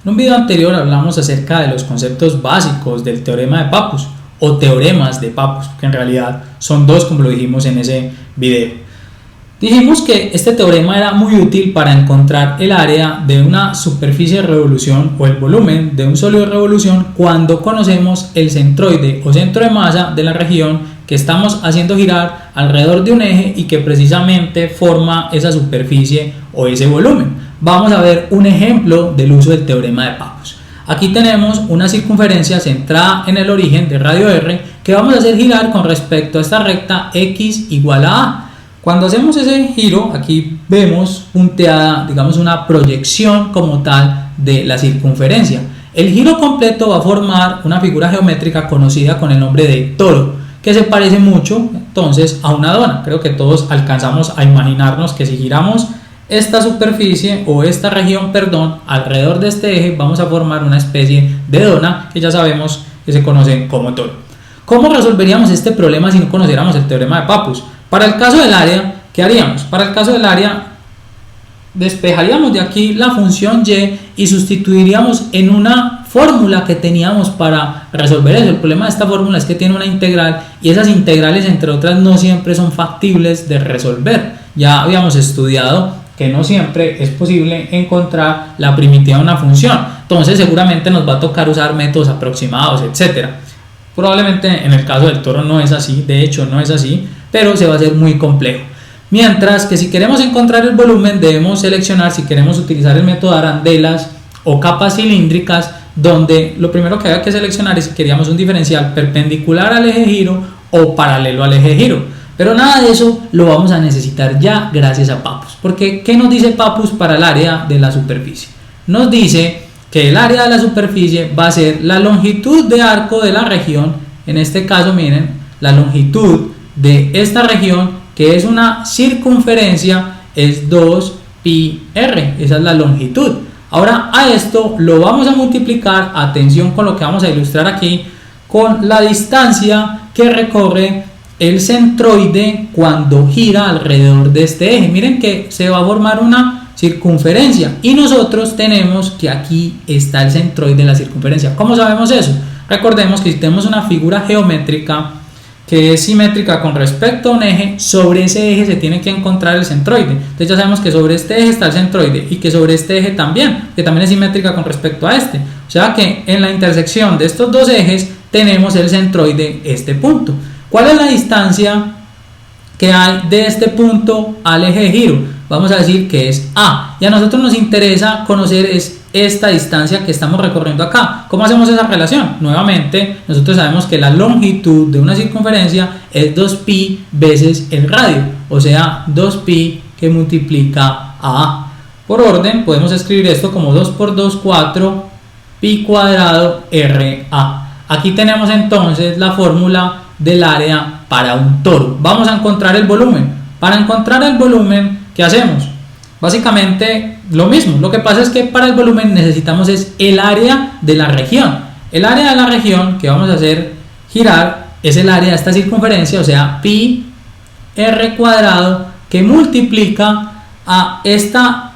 En un video anterior hablamos acerca de los conceptos básicos del teorema de Pappus o teoremas de Pappus, que en realidad son dos, como lo dijimos en ese video. Dijimos que este teorema era muy útil para encontrar el área de una superficie de revolución o el volumen de un sólido de revolución cuando conocemos el centroide o centro de masa de la región que estamos haciendo girar alrededor de un eje y que precisamente forma esa superficie o ese volumen. Vamos a ver un ejemplo del uso del teorema de Pappus. Aquí tenemos una circunferencia centrada en el origen de radio R que vamos a hacer girar con respecto a esta recta x igual a a. Cuando hacemos ese giro, aquí vemos punteada, digamos, una proyección como tal de la circunferencia. El giro completo va a formar una figura geométrica conocida con el nombre de toro, que se parece mucho entonces a una dona. Creo que todos alcanzamos a imaginarnos que si giramos esta superficie o esta región, alrededor de este eje, vamos a formar una especie de dona que ya sabemos que se conoce como toro. ¿Cómo resolveríamos este problema si no conociéramos el teorema de Pappus? Para el caso del área, ¿qué haríamos? Para el caso del área, despejaríamos de aquí la función y y sustituiríamos en una fórmula que teníamos para resolver eso. El problema de esta fórmula es que tiene una integral y esas integrales, entre otras, no siempre son factibles de resolver. Ya habíamos estudiado que no siempre es posible encontrar la primitiva de una función. Entonces seguramente nos va a tocar usar métodos aproximados, etc. Probablemente en el caso del toro no es así, de hecho no es así, pero se va a hacer muy complejo. Mientras que si queremos encontrar el volumen debemos seleccionar si queremos utilizar el método de arandelas o capas cilíndricas, donde lo primero que había que seleccionar es si queríamos un diferencial perpendicular al eje de giro o paralelo al eje de giro. Pero nada de eso lo vamos a necesitar ya gracias a Pappus. Porque ¿qué nos dice Pappus para el área de la superficie? Nos dice que el área de la superficie va a ser la longitud de arco de la región. En este caso, miren, la longitud de esta región, que es una circunferencia, es 2πr, esa es la longitud. Ahora a esto lo vamos a multiplicar, atención con lo que vamos a ilustrar aquí, con la distancia que recorre el centroide cuando gira alrededor de este eje. Miren que se va a formar una circunferencia y nosotros tenemos que aquí está el centroide de la circunferencia. ¿Cómo sabemos eso? Recordemos que si tenemos una figura geométrica que es simétrica con respecto a un eje, sobre ese eje se tiene que encontrar el centroide. Entonces ya sabemos que sobre este eje está el centroide y que sobre este eje también, que también es simétrica con respecto a este. O sea que en la intersección de estos dos ejes tenemos el centroide, este punto. ¿Cuál es la distancia que hay de este punto al eje de giro? Vamos a decir que es A. Y a nosotros nos interesa conocer esta distancia que estamos recorriendo acá. ¿Cómo hacemos esa relación? Nuevamente, nosotros sabemos que la longitud de una circunferencia es 2pi veces el radio, o sea, 2pi que multiplica a A. Por orden, podemos escribir esto como 2 por 2, 4, pi cuadrado RA. Aquí tenemos entonces la fórmula del área para un toro. Vamos a encontrar el volumen. Para encontrar el volumen, ¿qué hacemos? Básicamente lo mismo. Lo que pasa es que para el volumen necesitamos es el área de la región. El área de la región que vamos a hacer girar es el área de esta circunferencia, o sea, pi r cuadrado, que multiplica a esta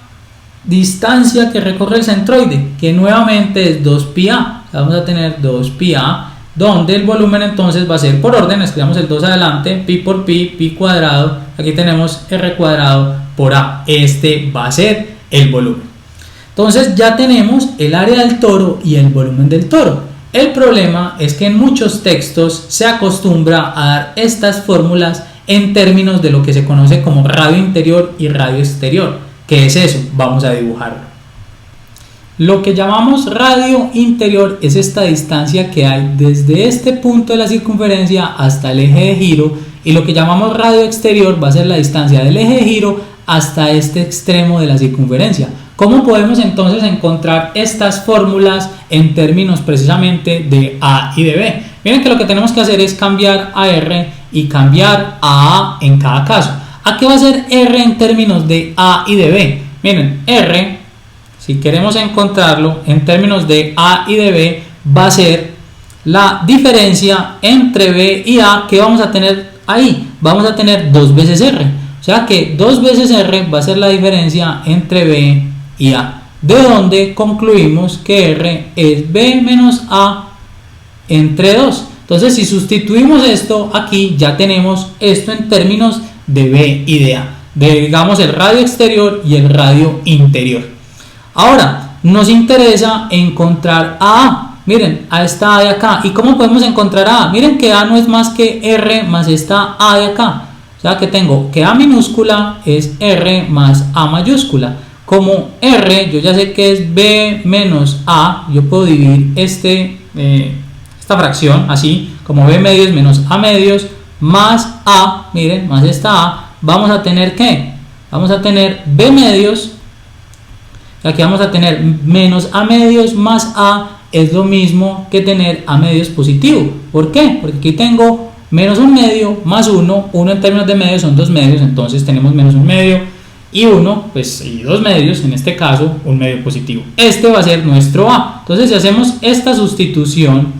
distancia que recorre el centroide, que nuevamente es 2πa. Vamos a tener 2πa, donde el volumen entonces va a ser por orden, escribamos el 2 adelante, pi por pi cuadrado, aquí tenemos r cuadrado por a, este va a ser el volumen. Entonces ya tenemos el área del toro y el volumen del toro. El problema es que en muchos textos se acostumbra a dar estas fórmulas en términos de lo que se conoce como radio interior y radio exterior. ¿Qué es eso? Vamos a dibujarlo. Lo que llamamos radio interior es esta distancia que hay desde este punto de la circunferencia hasta el eje de giro, y lo que llamamos radio exterior va a ser la distancia del eje de giro hasta este extremo de la circunferencia. ¿Cómo podemos entonces encontrar estas fórmulas en términos precisamente de A y de B? Miren que lo que tenemos que hacer es cambiar a R y cambiar a A en cada caso. ¿A qué va a ser R en términos de A y de B? Miren, R, si queremos encontrarlo en términos de A y de B, va a ser la diferencia entre B y A que vamos a tener ahí. Vamos a tener 2 veces R. O sea que 2 veces R va a ser la diferencia entre B y A. de donde concluimos que R es B menos A entre 2. Entonces, si sustituimos esto aquí, ya tenemos esto en términos de B y de A, de, digamos, el radio exterior y el radio interior. Ahora, nos interesa encontrar a A. Miren, A está A de acá. ¿Y cómo podemos encontrar a A? Miren que A no es más que R más esta A de acá. O sea que tengo que A minúscula es R más A mayúscula. Como R, yo ya sé que es B menos A, yo puedo dividir esta fracción así, como B medios menos A medios más A, miren, más esta A, vamos a tener ¿qué? Vamos a tener B medios, aquí vamos a tener menos A medios más A, es lo mismo que tener A medios positivo. ¿Por qué? Porque aquí tengo menos 1 medio más 1, 1 en términos de medios son 2 medios, entonces tenemos menos 1 medio y 1, pues, y 2 medios, en este caso 1 medio positivo. Este va a ser nuestro A. Entonces, si hacemos esta sustitución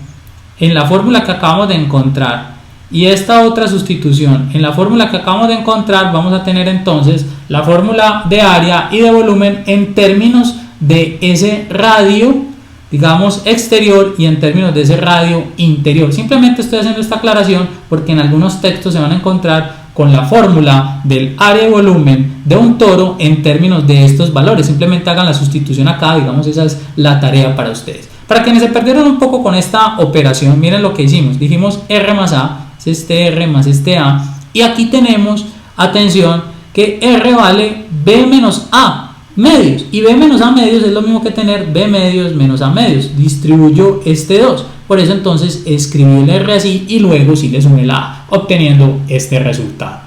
en la fórmula que acabamos de encontrar y esta otra sustitución en la fórmula que acabamos de encontrar, vamos a tener entonces la fórmula de área y de volumen en términos de ese radio, digamos, exterior, y en términos de ese radio interior. Simplemente estoy haciendo esta aclaración porque en algunos textos se van a encontrar con la fórmula del área y volumen de un toro en términos de estos valores. Simplemente hagan la sustitución acá, digamos, esa es la tarea para ustedes. Para quienes se perdieron un poco con esta operación, miren lo que hicimos. Dijimos R más A, es este R más este A, y aquí tenemos, atención, que R vale B menos A medios, y B menos A medios es lo mismo que tener B medios menos A medios. Distribuyo este 2, por eso entonces escribí el R así y luego sí le sumé la A, obteniendo este resultado.